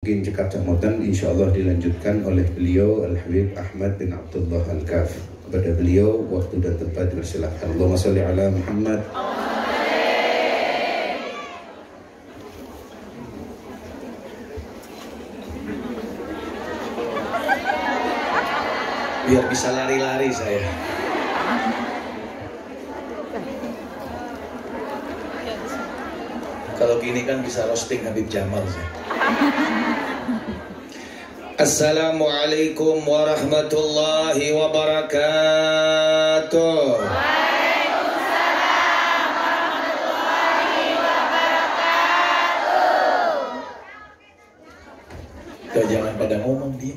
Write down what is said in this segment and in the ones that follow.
Mukin Jakarta Mountain, insyaallah dilanjutkan oleh beliau Al-Habib Ahmad bin Abdullah Al-Kaf. Kepada beliau waktu dan tempat dipersilakan. Allahumma sholli ala Muhammad. Biar bisa lari-lari saya. Kalau gini kan bisa roasting Habib Jamal saya. Assalamualaikum warahmatullahi wabarakatuh. Waalaikumsalam warahmatullahi wabarakatuh. Jangan pada ngomong dia.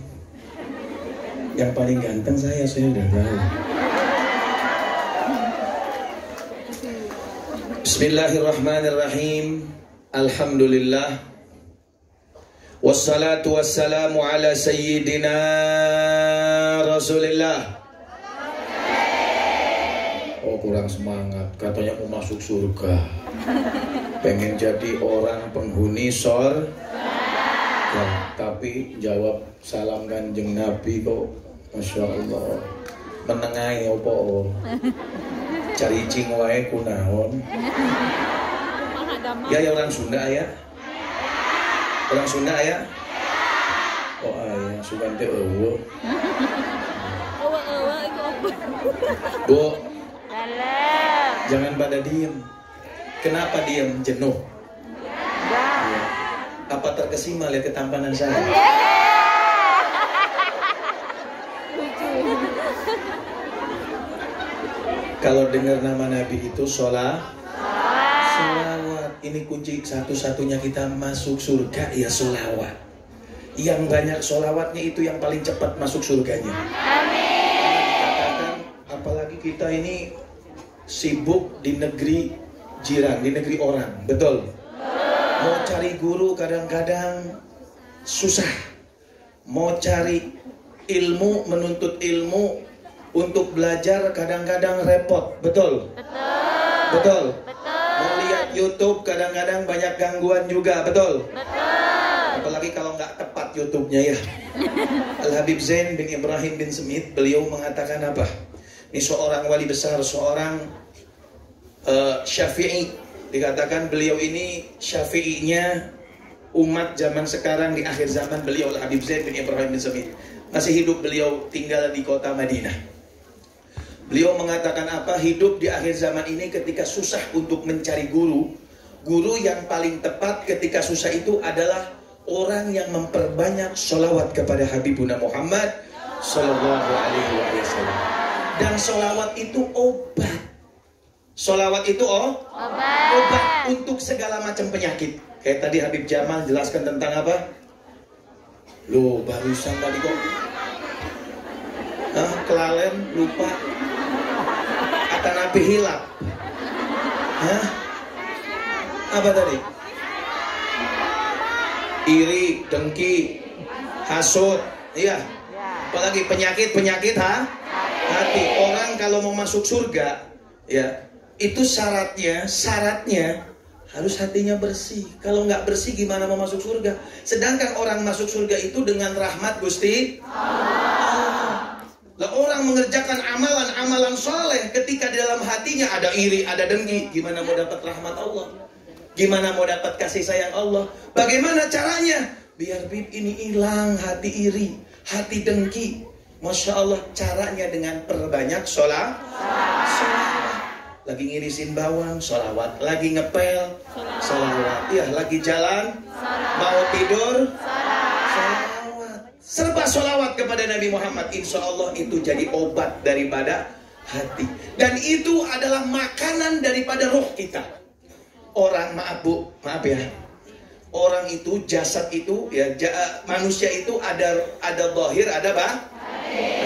Yang paling ganteng saya udah tahu. Bismillahirrahmanirrahim. Alhamdulillah. Wassalatu wassalamu ala sayyidina Rasulillah. Oh, kurang semangat. Katanya mau masuk surga. Pengen jadi orang penghuni surga. Tapi jawab salam Kanjeng Nabi kok, Masya Allah. Menengai opo. Cari cing wae kunaon. Ya orang Sunda ya. Orang Sunda ya. Oh ayah sugan teh eueuh. Bu. Jangan pada diem. Kenapa diem? Jenuh. Ya. Apa terkesima lihat ketampanan saya? Kalau dengar nama Nabi itu solawat. Ini kunci satu-satunya kita masuk surga ya solawat. Yang banyak solawatnya itu yang paling cepat masuk surganya. Amin. Apalagi kita ini sibuk di negeri jiran, di negeri orang, betul? Mau cari guru kadang-kadang susah. Mau cari ilmu, menuntut ilmu untuk belajar kadang-kadang repot, betul? Betul. Mau lihat YouTube kadang-kadang banyak gangguan juga, betul? Apalagi kalau nggak tepat YouTube-nya ya. Al-Habib Zain bin Ibrahim bin Smith, beliau mengatakan apa? Ini seorang wali besar, seorang Syafi'i. Dikatakan beliau ini Syafi'inya umat zaman sekarang di akhir zaman. Beliau Al-Habib Zain bin Ibrahim bin Smith. Masih hidup, beliau tinggal di kota Madinah. Beliau mengatakan apa? Hidup di akhir zaman ini ketika susah untuk mencari guru. Guru yang paling tepat ketika susah itu adalah orang yang memperbanyak sholawat kepada Habibuna Muhammad Sallallahu Alaihi Wasallam. Dan sholawat itu obat. Sholawat itu obat untuk segala macam penyakit. Kayak tadi Habib Jamal jelaskan tentang apa? Loh, barusan tadi kok kelalen, lupa. Kata Nabi hilap. Apa tadi? Iri, dengki, hasut. Iya. Apalagi penyakit hati. Orang kalau mau masuk surga, ya, itu syaratnya harus hatinya bersih. Kalau nggak bersih gimana mau masuk surga? Sedangkan orang masuk surga itu dengan rahmat Gusti Allah. Lah orang mengerjakan amalan soleh ketika di dalam hatinya ada iri, ada dengki, gimana mau dapat rahmat Allah? Gimana mau dapat kasih sayang Allah? Bagaimana caranya? Biar bib ini hilang hati iri, hati dengki. Masya Allah, caranya dengan perbanyak sholawat. Lagi ngirisin bawang, sholawat. Lagi ngepel, sholawat. Ya, lagi jalan, mau tidur, sholawat. Serba sholawat kepada Nabi Muhammad. Insya Allah itu jadi obat daripada hati. Dan itu adalah makanan daripada roh kita. Orang, maaf ya. Orang itu, jasad itu, ya, manusia itu ada zahir, ada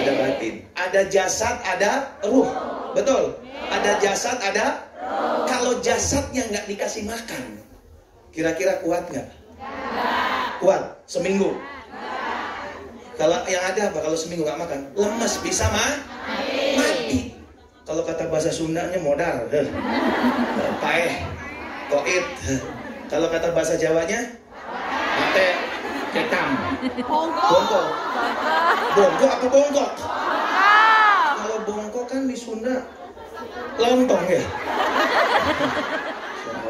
batin. Ada jasad, ada ruh. Betul? Ada jasad, ada ruh. Kalau jasadnya nggak dikasih makan, kira-kira kuat nggak? Kuat? Seminggu? Kalau yang ada apa? Kalau seminggu nggak makan, lemes, bisa mati. Kalau kata bahasa Sundanya modal, paeh, koit. Kalau kata bahasa Jawanya, mate. Ketam. Bongkok. Bongkok apa bongkok? Kalau bongkok kan di Sunda lontong ya.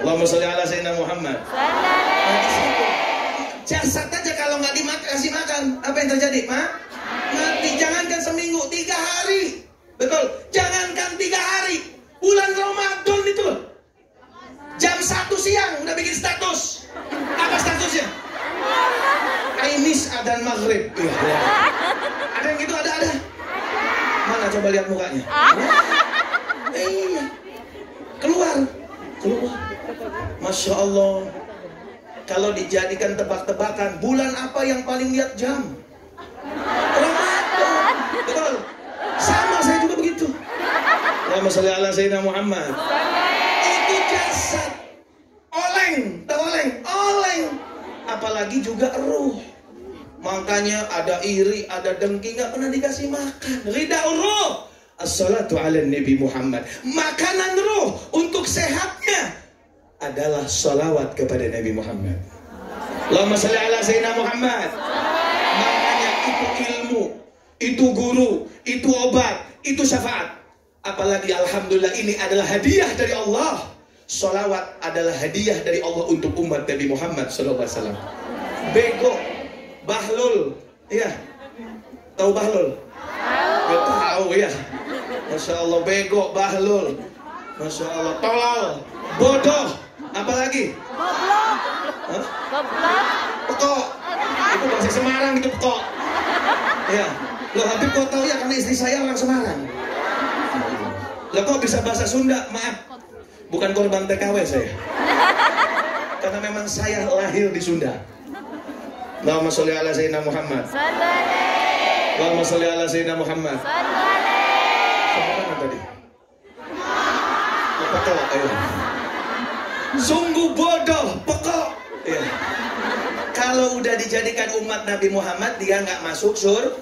Allahumma sholli ala sayyidina Muhammad. Nah, di situ jasad aja kalau nggak dikasih makan, apa yang terjadi, Mak? Mati. Jangankan seminggu, 3 hari. Betul. Jangankan 3 hari. Bulan Ramadan itu loh. Jam 1 siang udah bikin status. Apa statusnya? I miss adzan maghrib. Ya. Ada yang gitu, ada. Mana coba lihat mukanya? Keluar. Masya Allah. Kalau dijadikan tebak-tebakan, bulan apa yang paling lihat jam? Ramadan. Betul. Sama, saya juga begitu. Allahumma sholli ala sayyidina Muhammad. Itu jasad. Oleng. Apalagi juga ruh. Makanya ada iri, ada dengki, nggak pernah dikasih makan. Rida'ur ruh. As-salatu ala Nabi Muhammad. Makanan ruh untuk sehatnya adalah salawat kepada Nabi Muhammad. Allahumma sholli ala sayyidina Muhammad. Makanya itu ilmu, itu guru, itu obat, itu syafaat. Apalagi alhamdulillah ini adalah hadiah dari Allah. Salawat adalah hadiah dari Allah untuk umat Nabi Muhammad SAW. Bego, bahlul, iya. Tahu bahlul? Tahu. Tahu ya. Masya Allah, bego, bahlul. Masya Allah, tolol, bodoh. Apalagi? Goblok. Pekok. Itu bahasa Semarang itu pekok. Ya. Loh, Habib kok tahu ya, karena istri saya orang Semarang. Loh, kok bisa bahasa Sunda? Maaf. Bukan korban TKW saya. Karena memang saya lahir di Sunda. Allahumma sholli ala sayyidina Muhammad. Allahumma sholli ala sayyidina Muhammad. Apa tadi? Pekok, ayo. Sungguh bodoh, pekok. Ya. Kalau udah dijadikan umat Nabi Muhammad, dia nggak masuk surga.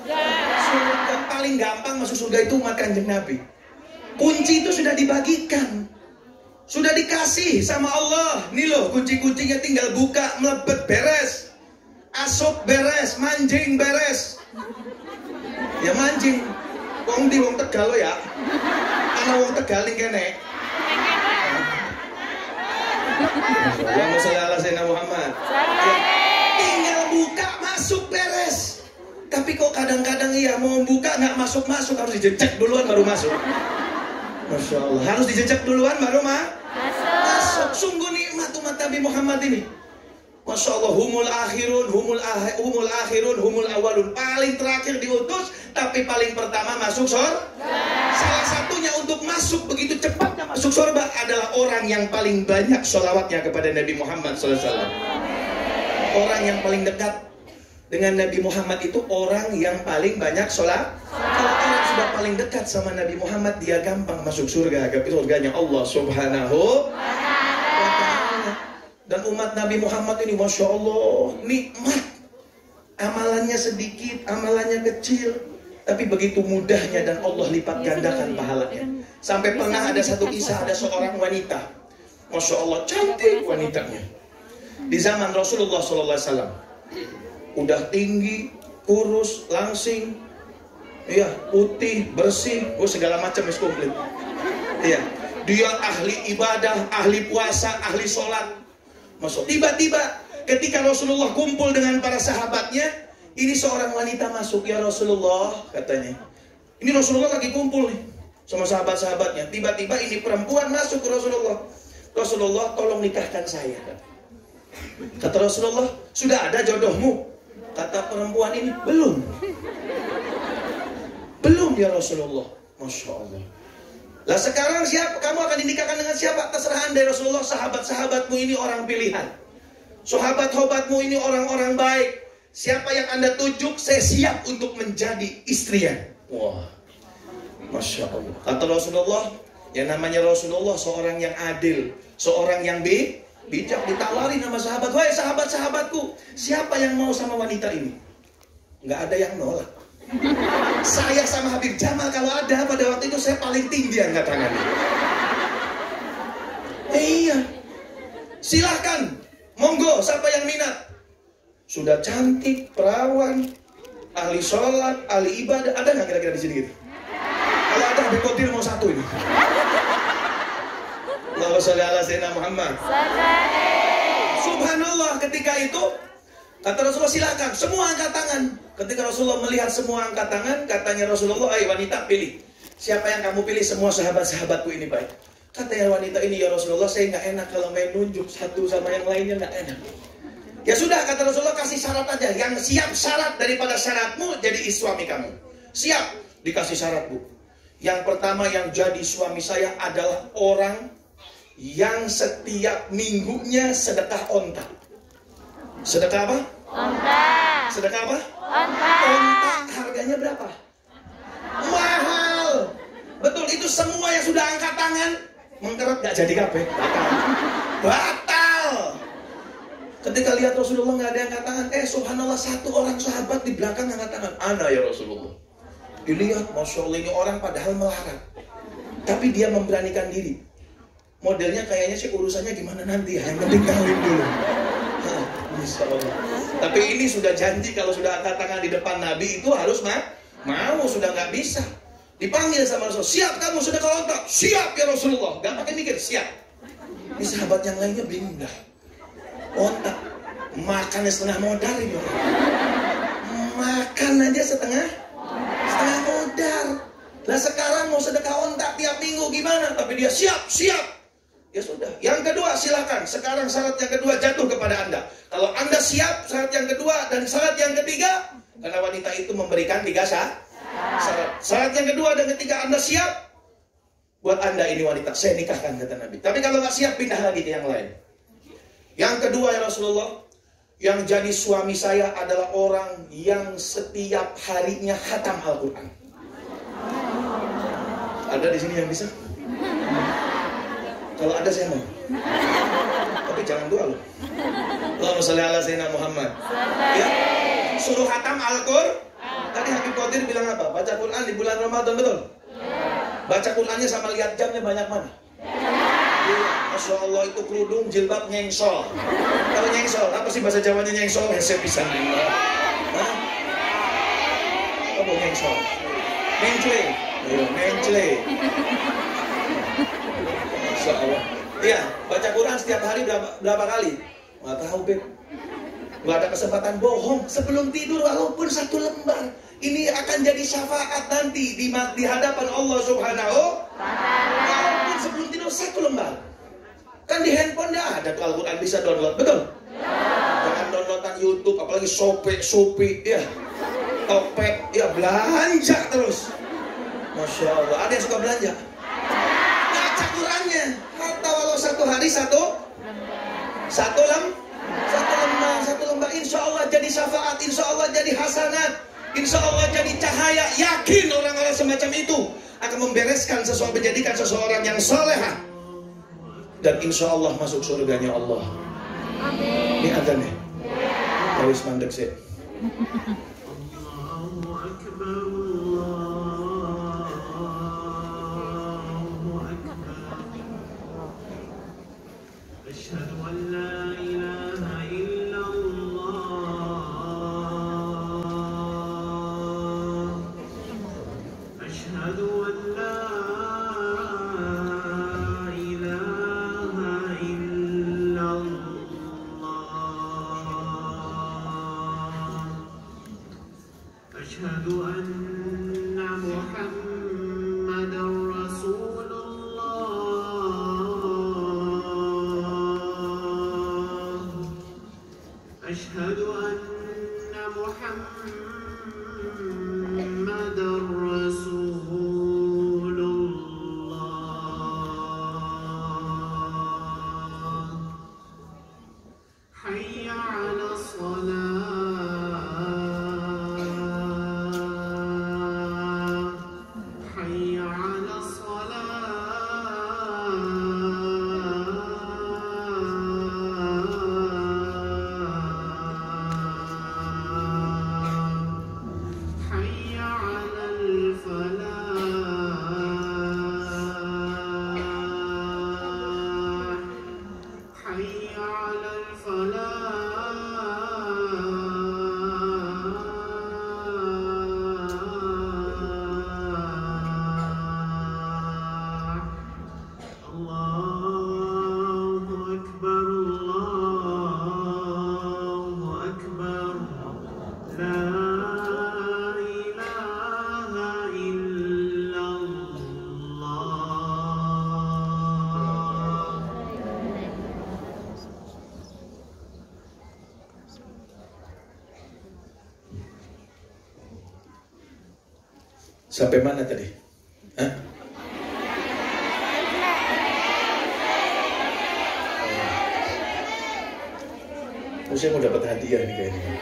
Surga paling gampang masuk surga itu umat Kanjeng Nabi. Kunci itu sudah dibagikan, sudah dikasih sama Allah. Nih loh, kunci-kuncinya tinggal buka, melebet beres, asup beres, manjing beres. Ya manjing. Wong di wong Tegal lo ya. Ana wong Tegal ning kene. Allahumma sholli ala sayyidina Muhammad. Tinggal buka, masuk beres. Tapi kok kadang-kadang iya mau buka nggak masuk-masuk, harus dijejak duluan baru masuk. Masya Allah, harus dijejak duluan baru masuk. Sungguh nikmat umat Nabi Muhammad ini. Masya Allah, humul akhirun, humul akhirun, humul awalun. Paling terakhir diutus, tapi paling pertama masuk surga. Salah satunya untuk masuk begitu cepatnya masuk surga adalah orang yang paling banyak sholawatnya kepada Nabi Muhammad SAW. Orang yang paling dekat dengan Nabi Muhammad itu orang yang paling banyak sholat. Kalau orang sudah paling dekat sama Nabi Muhammad, dia gampang masuk surga. Surganya Allah Subhanahu wa ta'ala. Dan umat Nabi Muhammad ini Masya Allah nikmat. Amalannya sedikit, amalannya kecil, tapi begitu mudahnya dan Allah lipat gandakan pahalanya. Sampai pernah ada satu kisah, ada seorang wanita, Masya Allah cantik wanitanya, di zaman Rasulullah SAW. Udah tinggi, kurus, langsing, iya, putih, bersih, segala macam is komplit. Iya, dia ahli ibadah, ahli puasa, ahli sholat. Masuk. Tiba-tiba ketika Rasulullah kumpul dengan para sahabatnya, ini seorang wanita masuk. Ya Rasulullah, katanya, ini Rasulullah lagi kumpul nih sama sahabat-sahabatnya. Tiba-tiba ini perempuan masuk ke Rasulullah. Rasulullah, tolong nikahkan saya. Kata Rasulullah, sudah ada jodohmu? Kata perempuan ini, belum. Belum ya Rasulullah. Masya Allah. Lah sekarang siapa? Kamu akan dinikahkan dengan siapa? Terserah anda Rasulullah. Sahabat-sahabatmu ini orang pilihan. Sahabat-sahabatmu ini orang-orang baik. Siapa yang anda tunjuk, saya siap untuk menjadi istrinya. Wah, Masya Allah. Kata Rasulullah, yang namanya Rasulullah seorang yang adil, seorang yang bijak. Ditawari nama sahabat, wahai sahabat-sahabatku, siapa yang mau sama wanita ini? Nggak ada yang nolak. Saya sama Habib Jamal kalau ada pada waktu itu saya paling tinggi angkat tangannya. Iya, silahkan, monggo, siapa yang minat? sudah cantik, perawan, ahli sholat, ahli ibadah. Ada nggak kira-kira di sini gitu? Kalau ada, Habib Qadir mau satu ini. Allahumma sholli ala sayyidina Muhammad. Subhanallah, ketika itu kata Rasulullah, silakan semua angkat tangan. Ketika Rasulullah melihat semua angkat tangan, katanya Rasulullah, ayo wanita pilih. Siapa yang kamu pilih? Semua sahabat-sahabatku ini baik. Katanya wanita ini, ya Rasulullah, saya nggak enak kalau main nunjuk satu sama yang lainnya, nggak enak. Ya sudah, kata Rasulullah, kasih syarat aja. Yang siap syarat daripada syaratmu jadi suami kamu. Siap, dikasih syarat, Bu. Yang pertama yang jadi suami saya adalah orang yang setiap minggunya sedekah onta. Sedekah apa? Onta. Sedekah apa? Onta. Onta harganya berapa? Mahal. Betul, itu semua yang sudah angkat tangan mengkerut gak jadi kabeh. Batal. Ketika lihat Rasulullah nggak ada yang angkat tangan, subhanallah, satu orang sahabat di belakang angkat tangan. Ana ya Rasulullah. Dilihat, Masya Allah, ini orang padahal melarang, tapi dia memberanikan diri. Modelnya kayaknya sih urusannya gimana nanti, yang penting kawin dulu. Masya Allah. Tapi ini sudah janji kalau sudah angkat tangan di depan Nabi itu harus mau, sudah nggak bisa. Dipanggil sama Rasul, siap kamu sudah kalau onta? Siap ya Rasulullah. Gak pakai mikir, siap. Ini sahabat yang lainnya bingung dah. Onta, makannya setengah modal ini. Makan aja setengah modal. Lah sekarang mau sedekah onta tiap minggu gimana? Tapi dia siap. Ya sudah. Yang kedua silakan. Sekarang syarat yang kedua jatuh kepada Anda. Kalau Anda siap, syarat yang kedua dan syarat yang ketiga, karena wanita itu memberikan 3 syarat. Syarat yang kedua dan ketiga Anda siap, buat Anda ini wanita, saya nikahkan, kata Nabi. Tapi kalau nggak siap, pindah lagi ke yang lain. Yang kedua ya Rasulullah, yang jadi suami saya adalah orang yang setiap harinya khatam Al-Quran. Ada di sini yang bisa? Kalau ada saya mau. Tapi jangan doa loh. Allahumma sholli ala sayyidina Muhammad. Ya, suruh khatam Al-Quran. Tadi Habib Qadir bilang apa? Baca Quran di bulan Ramadan, betul? Baca Qurannya sama lihat jamnya banyak mana? Masya Allah, itu kerudung jilbab nyengsol. Kalau nyengsol, apa sih bahasa Jawanya nyengsol? Saya bisa dengar. Apa nyengsol? Mencle. Mencle. Masya Allah. Iya, baca Quran setiap hari berapa kali? Nggak tahu, Beb. Nggak ada kesempatan bohong. Sebelum tidur walaupun 1 lembar. Ini akan jadi syafaat nanti di hadapan Allah Subhanahu wa Ta'ala. Walaupun sebelum tidur 1 lembar. Kan di handphone ada tuh Al-Quran, bisa download, betul? Jangan downloadan YouTube, apalagi Shopee, ya, Tokped, ya, belanja terus. Masya Allah, ada yang suka belanja? Baca Qurannya, hatta walau 1 hari 1 lembar, insya Allah jadi syafaat, insya Allah jadi hasanat, insya Allah jadi cahaya. Yakin orang-orang semacam itu akan membereskan sesuatu, menjadikan seseorang yang solehah, dan insya Allah masuk surganya Allah. Amin. Ini ada nih. Harus mandek sih. Sampai mana tadi? Hah? Oh, saya mau dapat hadiah nih kayaknya.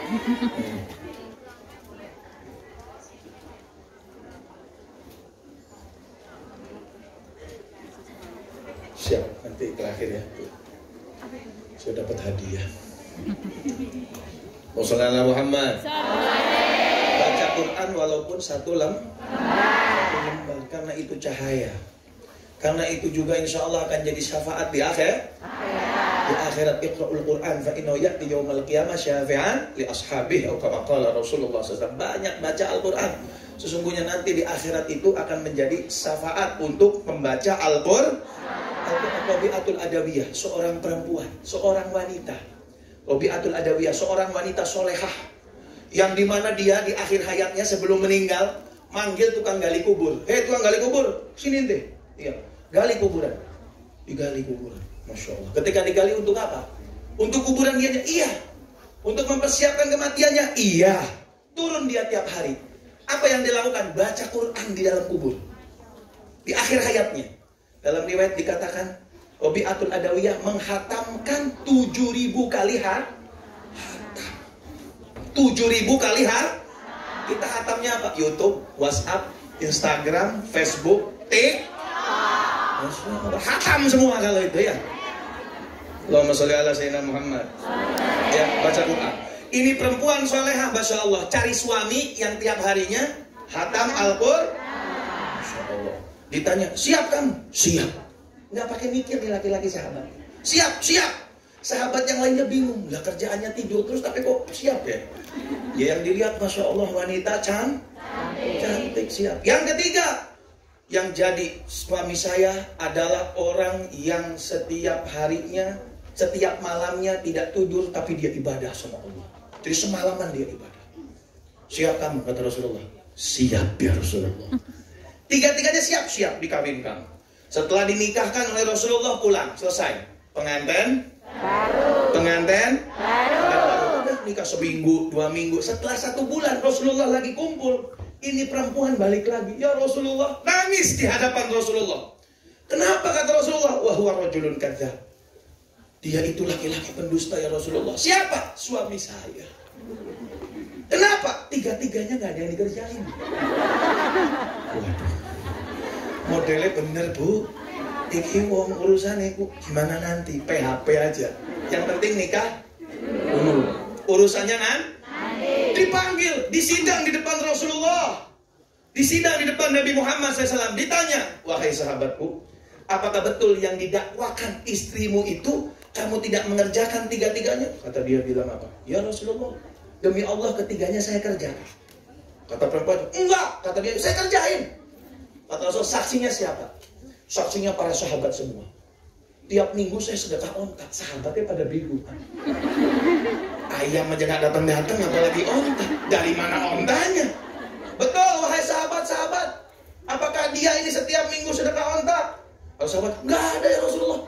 Siap, nanti terakhir ya. Saya dapat hadiah. Wassalamualaikum Muhammad. Baca Quran walaupun satu lembar, karena itu cahaya. Karena itu juga insya Allah akan jadi syafaat di akhir. Di akhirat, iqra'ul Quran fa innahu ya'ti yaumal qiyamah syafi'an li ashabihi atau kama qala Rasulullah SAW. Banyak baca Al-Quran. Sesungguhnya nanti di akhirat itu akan menjadi syafaat untuk membaca Al-Quran. Rabi'atul Adawiyah, seorang perempuan, seorang wanita. Rabi'atul Adawiyah, seorang wanita solehah, yang dimana dia di akhir hayatnya sebelum meninggal manggil tukang gali kubur. Hei tukang gali kubur, sini ente. Iya, gali kuburan. Digali kuburan. Masya Allah. Ketika digali untuk apa? Untuk kuburan dia? Iya. Untuk mempersiapkan kematiannya? Iya. Turun dia tiap hari. Apa yang dilakukan? Baca Quran di dalam kubur. Di akhir hayatnya. Dalam riwayat dikatakan Rabi'atul Adawiyah menghatamkan 7.000 kali hatam. 7.000 kali hatam. Kita hatamnya apa? YouTube, WhatsApp, Instagram, Facebook, TikTok. Hatam semua kalau itu ya. Allahumma sholli ala sayyidina Muhammad. Ya, baca Quran. Ini perempuan solehah, Masya Allah, cari suami yang tiap harinya hatam Al-Quran. Masya Allah. Ditanya, siap kamu? Siap. Nggak pakai mikir nih laki-laki sahabat. Siap, siap. Sahabat yang lainnya bingung. Lah kerjaannya tidur terus tapi kok siap ya? Ya yang dilihat Masya Allah wanita cantik, siap. Yang ketiga, yang jadi suami saya adalah orang yang setiap harinya, setiap malamnya tidak tidur tapi dia ibadah sama Allah. Jadi semalaman dia ibadah. Siap kamu, kata Rasulullah. Siap ya Rasulullah. Tiga-tiganya siap-siap dikawinkan. Setelah dinikahkan oleh Rasulullah pulang, selesai. Pengantin baru. Udah nikah seminggu, 2 minggu. Setelah 1 bulan Rasulullah lagi kumpul. Ini perempuan balik lagi. Ya Rasulullah, nangis di hadapan Rasulullah. Kenapa kata Rasulullah? Wa huwa rajulun kadzdzab. Dia itu laki-laki pendusta ya Rasulullah. Siapa? Suami saya. Kenapa? Tiga-tiganya gak ada yang dikerjain. Waduh. Modelnya bener bu. Iki wong urusannya bu. Gimana nanti? PHP aja. Yang penting nikah. Urusannya kan? Dipanggil, disidang di depan Rasulullah, disidang di depan Nabi Muhammad SAW. Ditanya, wahai sahabatku, apakah betul yang didakwakan istrimu itu kamu tidak mengerjakan tiga-tiganya? Kata dia bilang apa? Ya Rasulullah, demi Allah ketiganya saya kerjakan. Kata perempuan, enggak. Kata dia, saya kerjain. Kata Rasul, saksinya siapa? Saksinya para sahabat semua. Tiap minggu saya sedekah onta. Sahabatnya pada bingung. Ayam aja gak datang-datang, apalagi onta. Dari mana ontanya? Betul, wahai sahabat-sahabat. Apakah dia ini setiap minggu sedekah onta? Kalau sahabat, gak ada ya Rasulullah.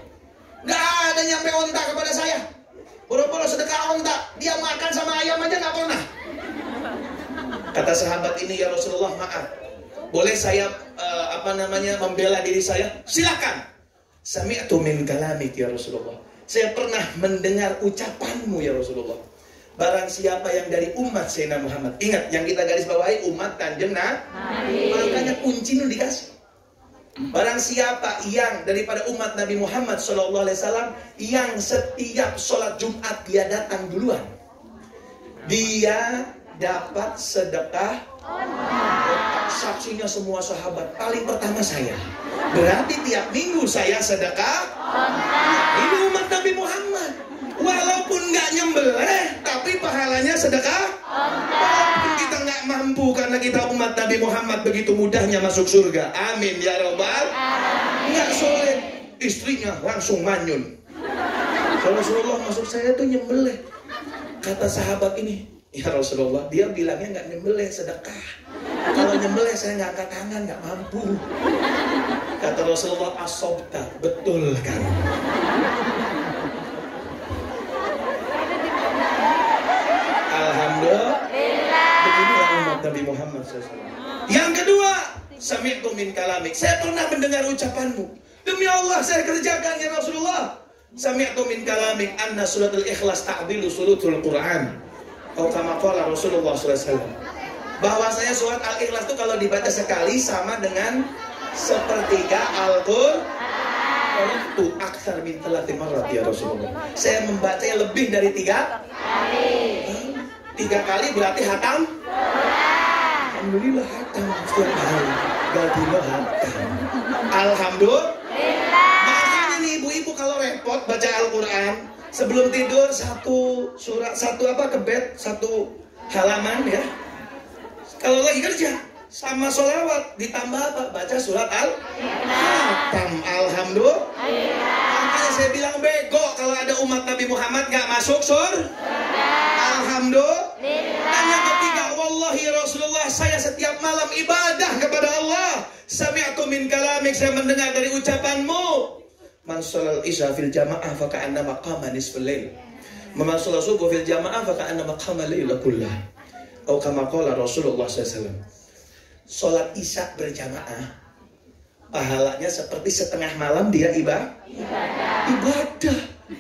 Gak ada nyampe onta kepada saya. Boro-boro sedekah onta. Dia makan sama ayam aja gak pernah. Kata sahabat ini, ya Rasulullah maaf. Boleh saya membela diri saya? Silakan. Sami'tu min kalamik ya Rasulullah. Saya pernah mendengar ucapanmu ya Rasulullah. Barang siapa yang dari umat Sayyidina Muhammad. Ingat yang kita garis bawahi umat Kanjeng Nabi. Makanya kunci itu dikasih. Barang siapa yang daripada umat Nabi Muhammad SAW yang setiap sholat Jumat dia datang duluan, dia dapat sedekah. Saksinya semua sahabat. Paling pertama saya. Berarti tiap minggu saya sedekah. Ini umat Nabi Muhammad. Walaupun nggak nyembelih, tapi pahalanya sedekah. Walaupun kita nggak mampu karena kita umat Nabi Muhammad begitu mudahnya masuk surga. Amin ya Rabbal. Nggak sulit. Istrinya langsung manyun. Kalau Rasulullah masuk saya tuh nyembelih. Kata sahabat ini, ya Rasulullah, dia bilangnya nggak nyembelih, sedekah. Kalau nyembelih saya nggak angkat tangan, nggak mampu. Kata Rasulullah, asobta, betul kan? Alhamdulillah. Beginilah umat Nabi Muhammad SAW. Yang kedua, Sami'tu min kalamik. Saya pernah mendengar ucapanmu. Demi Allah saya kerjakan ya Rasulullah. Sami'tu min kalamik anna suratul ikhlas ta'dilu suratul Quran. Atau kama qala Rasulullah sallallahu alaihi wasallam. Bahwasanya surat Al-Ikhlas itu kalau dibaca sekali sama dengan sepertiga Al-Qur'an. Itu aksar min 3 marrat ya Rasulullah. Saya membacanya lebih dari 3 kali. 3 kali berarti hatam. Alhamdulillah hatam setiap hari. Gadino hatam. Alhamdulillah. Makanya nih ibu-ibu kalau repot baca Al-Quran sebelum tidur satu surat, satu kebet, satu halaman ya. Kalau lagi kerja sama sholawat ditambah apa? Baca surat Al-Hatam. Alhamdulillah. Makanya saya bilang bego kalau ada umat Nabi Muhammad gak masuk surga. Alhamdulillah. Dan yang ketiga, wallahi Rasulullah, saya setiap malam ibadah kepada Allah. Sami'tu min kalamik, saya mendengar dari ucapanmu. Man sholal isya fil jamaah fa ka'annama qama nisfal lail. Man sholal subuh fil jamaah fa ka'annama qama laila kullah. Atau kama qala Rasulullah SAW. Sholat isya berjamaah pahalanya seperti setengah malam dia ibadah.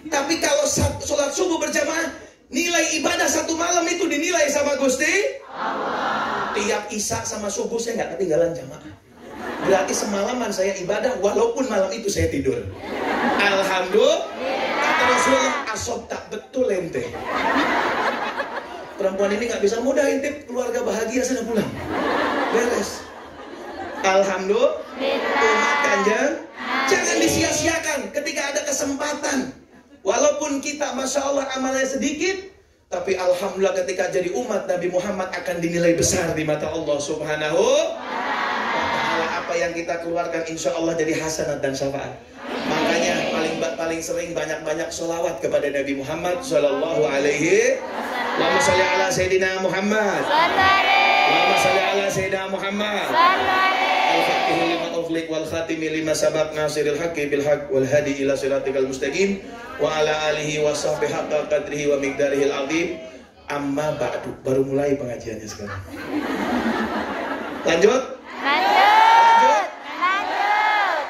Tapi kalau sholat subuh berjamaah, nilai ibadah satu malam itu dinilai sama Gusti Allah. Tiap isya sama subuh saya nggak ketinggalan jamaah. Berarti semalaman saya ibadah walaupun malam itu saya tidur. Alhamdulillah. Kata Rasulullah, asob tak betul ente. Perempuan ini nggak bisa mudah intip, keluarga bahagia sana pulang. Beres. Alhamdulillah. Umat Kanjeng, jangan disia-siakan ketika ada kesempatan. Walaupun kita Masya Allah amalnya sedikit, tapi Alhamdulillah ketika jadi umat Nabi Muhammad akan dinilai besar di mata Allah Subhanahu wa Ta'ala. Apa yang kita keluarkan insya Allah jadi hasanat dan syafaat. Makanya paling sering banyak-banyak sholawat kepada Nabi Muhammad Sallallahu Alaihi Wasallam. Allahumma salli ala Sayyidina Muhammad. Allahumma salli ala Sayyidina Muhammad. Al-Fatih lima ughliq wal khatimi lima sabaq nasiril haqqi bil haqq wal hadi ila siratikal mustaqim wa ala alihi wa sahbihi haqqa qadrihi wa miqdarihil azim. Amma ba'du. Baru mulai pengajiannya sekarang. Lanjut.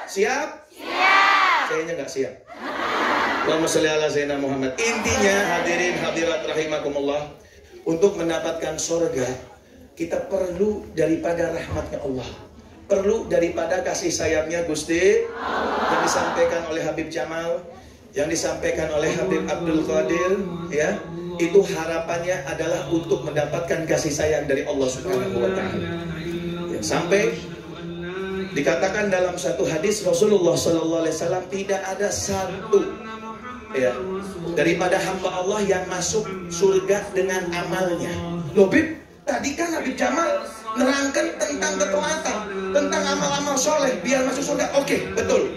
Siap? Siap. Kayaknya nggak siap. Allahumma sholli ala sayyidina Muhammad. Intinya hadirin hadirat rahimakumullah, untuk mendapatkan surga kita perlu daripada rahmatnya Allah, perlu daripada kasih sayangnya Gusti Allah. Yang disampaikan oleh Habib Jamal, yang disampaikan oleh Habib Abdul Qadir, ya, itu harapannya adalah untuk mendapatkan kasih sayang dari Allah Subhanahu wa Ta'ala. Ya, sampai dikatakan dalam satu hadis Rasulullah Sallallahu Alaihi Wasallam, tidak ada satu ya daripada hamba Allah yang masuk surga dengan amalnya. Loh Bib, tadi kan Habib Jamal nerangkan tentang ketaatan, tentang amal-amal soleh biar masuk surga. Oke, betul.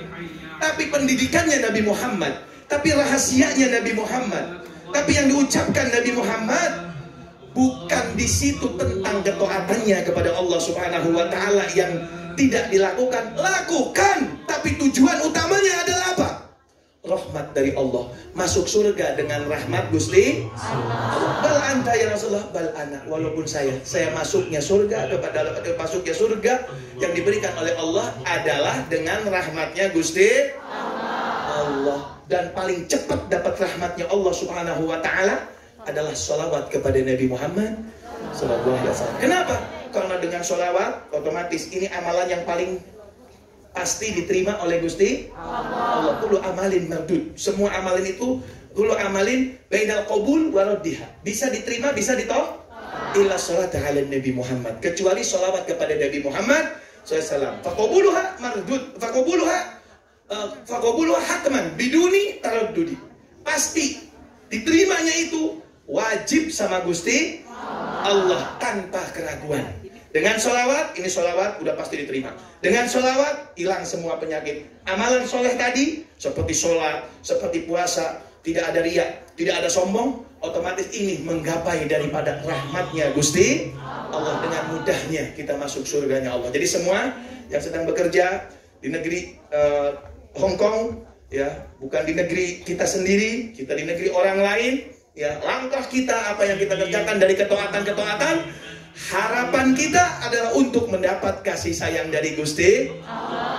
Tapi pendidikannya Nabi Muhammad, tapi rahasianya Nabi Muhammad, tapi yang diucapkan Nabi Muhammad bukan di situ tentang ketaatannya kepada Allah Subhanahu wa Ta'ala yang tidak dilakukan. Lakukan, tapi tujuan utamanya adalah apa? Rahmat dari Allah, masuk surga dengan rahmat Gusti Allah. Bal anta ya Rasulullah, bal ana, walaupun saya masuknya surga kepada masuknya surga yang diberikan oleh Allah adalah dengan rahmatnya Gusti Allah. Dan paling cepat dapat rahmatnya Allah Subhanahu wa Ta'ala adalah sholawat kepada Nabi Muhammad Sallallahu Alaihi Wasallam. Kenapa? Karena dengan sholawat otomatis ini amalan yang paling pasti diterima oleh Gusti Allah. Kullu amalin mardud. Semua amalan itu kullu amalin bainal qabul wa raddiha. Bisa diterima, bisa ditolak. Illa sholata ala Nabi Muhammad. Kecuali sholawat kepada Nabi Muhammad SAW. Faqabuluha mardud. Faqabuluha hatman biduni taraddudi. Pasti diterimanya itu wajib sama Gusti Allah tanpa keraguan. Dengan sholawat, ini sholawat udah pasti diterima. Dengan sholawat, hilang semua penyakit. Amalan soleh tadi, seperti sholat, seperti puasa, tidak ada riya, tidak ada sombong, otomatis ini menggapai daripada rahmatnya Gusti Allah. Dengan mudahnya kita masuk surganya Allah. Jadi semua yang sedang bekerja di negeri Hong Kong, ya, bukan di negeri kita sendiri, kita di negeri orang lain, Ya, langkah kita, apa yang kita kerjakan dari ketaatan-ketaatan, harapan kita adalah untuk mendapat kasih sayang dari Gusti.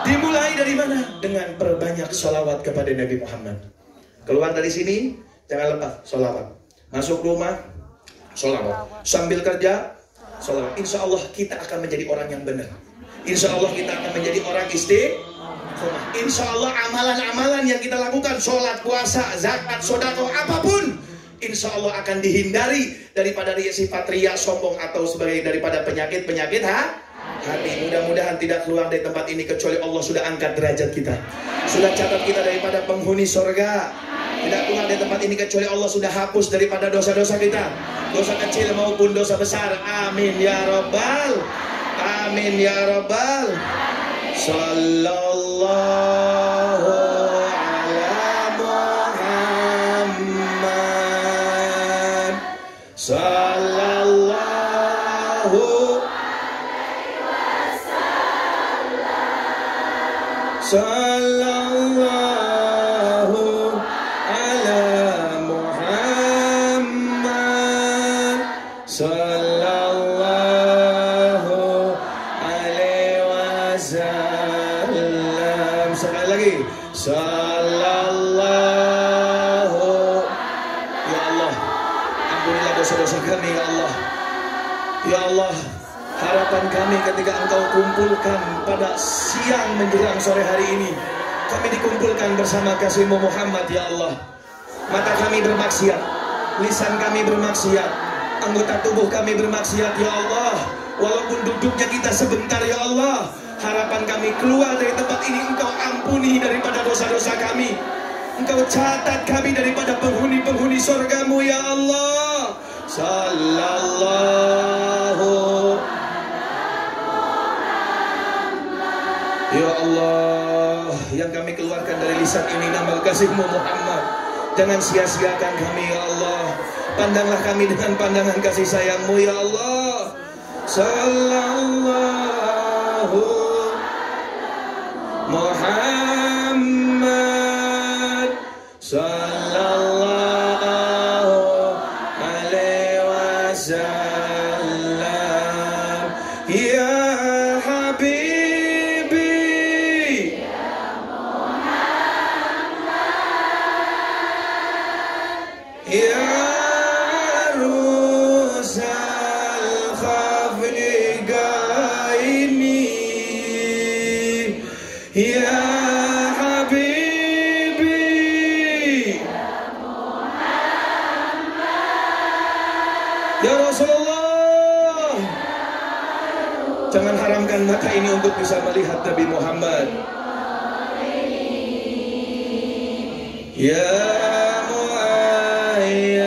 Dimulai dari mana? Dengan perbanyak sholawat kepada Nabi Muhammad. Keluar dari sini, jangan lupa sholawat. Masuk rumah, sholawat. Sambil kerja, sholawat. Insya Allah kita akan menjadi orang yang benar. Insya Allah kita akan menjadi orang istiqomah. Insya Allah amalan-amalan yang kita lakukan, sholat, puasa, zakat, sedekah, apapun, insya Allah akan dihindari daripada sifat riya, sombong, atau sebagai daripada penyakit-penyakit hati. Mudah-mudahan tidak keluar dari tempat ini kecuali Allah sudah angkat derajat kita, sudah catat kita daripada penghuni sorga. Tidak keluar dari tempat ini kecuali Allah sudah hapus daripada dosa-dosa kita, dosa kecil maupun dosa besar. Amin ya Rabbal, amin ya Rabbal. Sallallahu ala Muhammad, sallallahu alaihi wasallam, sallallahu ala Muhammad, sallallahu alaihi wasallam. Sekali lagi, sallallahu. Ya Allah, ampunilah dosa-dosa kami ya Allah. Ya Allah, harapan kami ketika Engkau kumpulkan pada siang menjelang sore hari ini, kami dikumpulkan bersama kasih-Mu Muhammad ya Allah. Mata kami bermaksiat, lisan kami bermaksiat, anggota tubuh kami bermaksiat ya Allah. Walaupun duduknya kita sebentar ya Allah, harapan kami keluar dari tempat ini Engkau ampuni daripada dosa-dosa kami. Engkau catat kami daripada penghuni-penghuni surga-Mu ya Allah. Sallallahu. Ya Allah, yang kami keluarkan dari lisan ini nama kasih-Mu Muhammad. Jangan sia-siakan kami ya Allah. Pandanglah kami dengan pandangan kasih sayang-Mu ya Allah. Sallallahu Muhammad, sallallahu alaihi wasallam. Ya Habibi, ya Muhammad, ya Rusal Khafni Gaini, ya Habibi, ya Muhammad, ya Rasulullah. Jangan haramkan mata ini untuk bisa melihat Nabi Muhammad. Ya Mu'ayyad,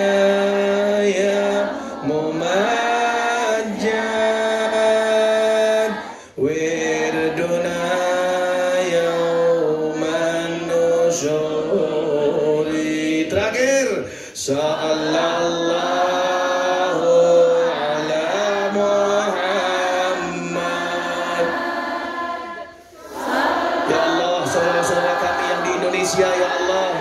ya Mumajjad, wirduna yawman nusyuri. Terakhir, sallallahu ala Muhammad. Ya Allah, saudara-saudara kami yang di Indonesia ya Allah,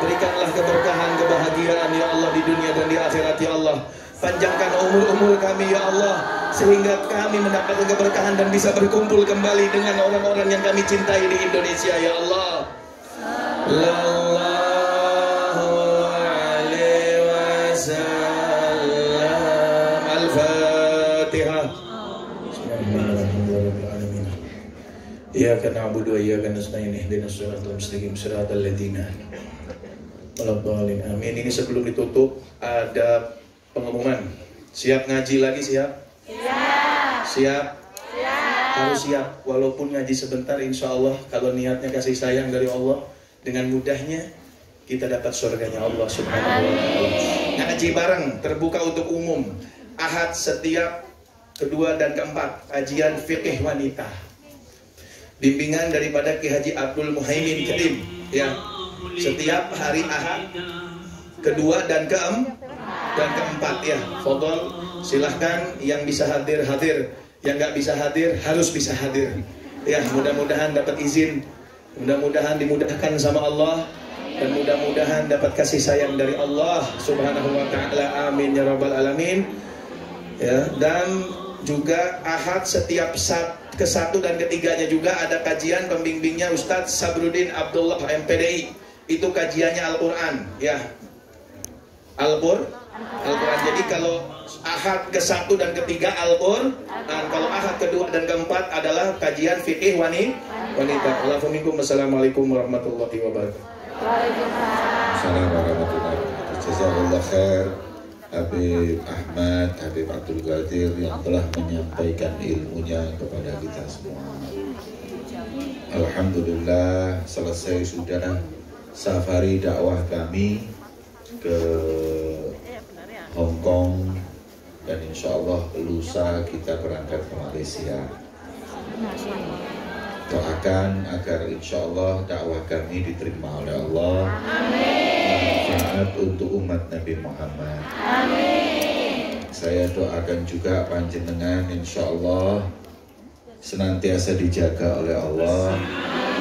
berikanlah keberkahan, kebahagiaan ya Allah di dunia dan di akhirat ya Allah. Panjangkan umur-umur kami ya Allah, sehingga kami mendapatkan keberkahan dan bisa berkumpul kembali dengan orang-orang yang kami cintai di Indonesia ya Allah. Sallallahu alaihi wasallam. Al-Fatihah. Bismillahirrahmanirrahim. Iyyaka na'budu wa iyyaka nasta'in, ihdinas siratal mustaqim, siratal ladzina an'amta 'alaihim. Amin. Ini sebelum ditutup ada pengumuman. Siap ngaji lagi, siap? Siap. Siap? Siap. Harus siap. Walaupun ngaji sebentar, insya Allah kalau niatnya kasih sayang dari Allah, dengan mudahnya kita dapat surganya Allah Subhanahu wa ta'ala. Ngaji bareng, terbuka untuk umum. Ahad setiap kedua dan keempat, kajian fikih wanita. Bimbingan daripada Ki Haji Abdul Muhaimin Kedim. Ya, setiap hari Ahad kedua dan keempat ya. Fadol, silahkan yang bisa hadir, yang nggak bisa hadir harus bisa hadir. Ya, mudah-mudahan dapat izin, mudah-mudahan dimudahkan sama Allah. dan mudah-mudahan dapat kasih sayang dari Allah Subhanahu wa taala. Amin ya rabbal alamin. Ya, dan juga Ahad setiap ke-1 dan ke-3-nya juga ada kajian, pembimbingnya Ustadz Sabrudin Abdullah MPDI. Itu kajiannya Al-Qur'an ya. Al-Qur'an. Jadi kalau Ahad ke-1 dan ke-3 Al-Qur'an, kalau Ahad ke-2 dan ke-4 adalah kajian fikih wanita. Assalamualaikum warahmatullahi wabarakatuh. Assalamualaikum warahmatullahi wabarakatuh. Jazakallah khair Habib Ahmad, Habib Abdul Qadir yang telah menyampaikan ilmunya kepada kita semua. Alhamdulillah selesai sudah safari dakwah kami ke Hong Kong, dan insya Allah lusa kita berangkat ke Malaysia. Doakan agar insya Allah dakwah kami diterima oleh Allah. Manfaat untuk umat Nabi Muhammad. Saya doakan juga panjenengan insya Allah senantiasa dijaga oleh Allah,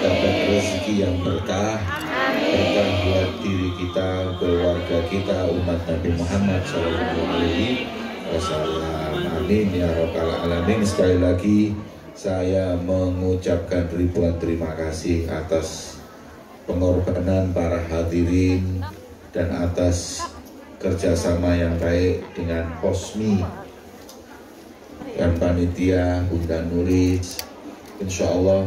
dapat rezeki yang berkah, berkah buat diri kita, keluarga kita, umat Nabi Muhammad SAW. Amin ya rabbal alamin. Sekali lagi saya mengucapkan ribuan terima kasih atas pengorbanan para hadirin dan atas kerjasama yang baik dengan Posmi dan panitia Bunda Nuris. Insya Allah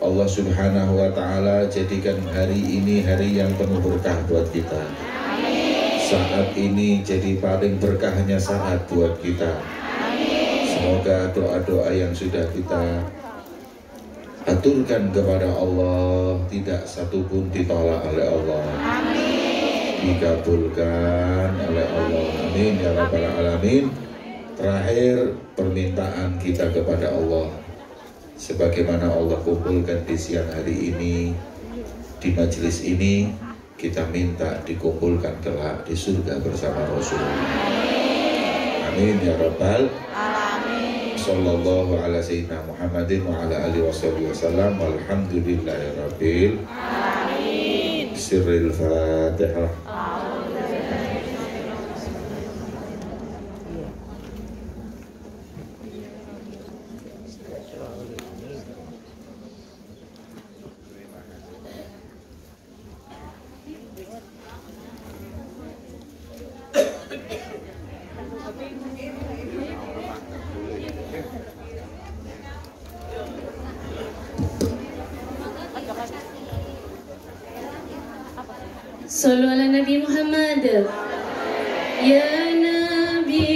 Allah Subhanahu wa Ta'ala jadikan hari ini hari yang penuh berkah buat kita. Saat ini jadi paling berkahnya saat buat kita. Semoga doa-doa yang sudah kita aturkan kepada Allah tidak satupun ditolak oleh Allah. Dikabulkan oleh Allah. Amin ya rabbal alamin. Terakhir permintaan kita kepada Allah, sebagaimana Allah kumpulkan di siang hari ini di majelis ini, kita minta dikumpulkan kelak di surga bersama Rasulullah. Amin ya rabbal alamin. Sallallahu ala sayyidina Muhammadin wa ala alihi wasallam. Walhamdulillahi rabbil alamin. Sirril Fatihah. Sallu ala Nabi Muhammad. Ya Nabi